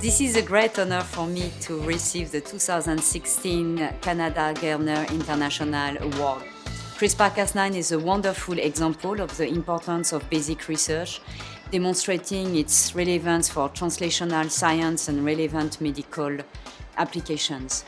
This is a great honor for me to receive the 2016 Canada Gairdner International Award. CRISPR-Cas9 is a wonderful example of the importance of basic research, demonstrating its relevance for translational science and relevant medical applications.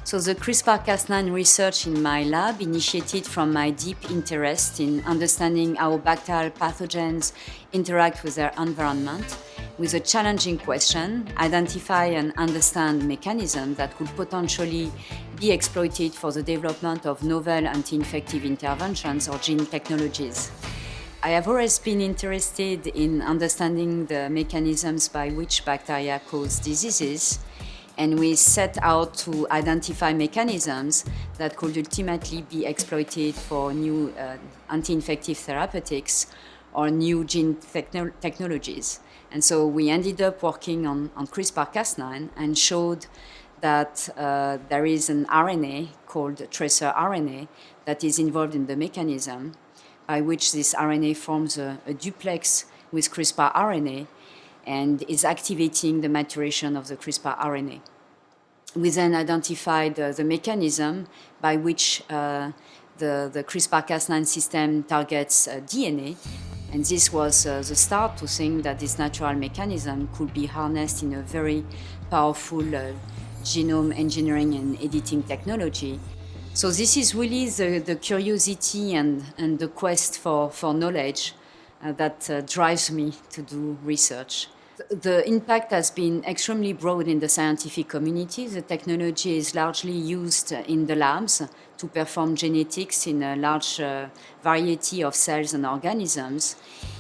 So the CRISPR-Cas9 research in my lab initiated from my deep interest in understanding how bacterial pathogens interact with their environment, with a challenging question: identify and understand mechanisms that could potentially be exploited for the development of novel anti-infective interventions or gene technologies. I have always been interested in understanding the mechanisms by which bacteria cause diseases, and we set out to identify mechanisms that could ultimately be exploited for new anti-infective therapeutics or new gene technologies. And so we ended up working on CRISPR-Cas9 and showed that there is an RNA called tracer RNA that is involved in the mechanism by which this RNA forms a duplex with CRISPR RNA and is activating the maturation of the CRISPR RNA. We then identified the mechanism by which the CRISPR-Cas9 system targets DNA, and this was the start to think that this natural mechanism could be harnessed in a very powerful genome engineering and editing technology. So this is really the curiosity and the quest for knowledge that drives me to do research. The impact has been extremely broad in the scientific community. The technology is largely used in the labs to perform genetics in a large variety of cells and organisms.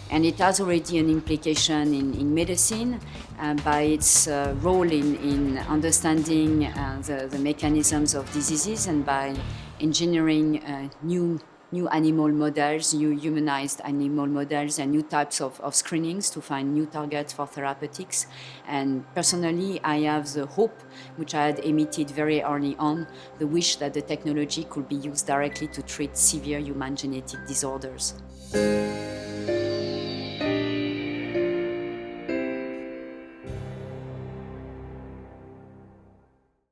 And it has already an implication in medicine by its role in understanding the mechanisms of diseases and by engineering new animal models, new humanized animal models, and new types of screenings to find new targets for therapeutics. And personally, I have the hope, which I had emitted very early on, the wish that the technology could be used directly to treat severe human genetic disorders.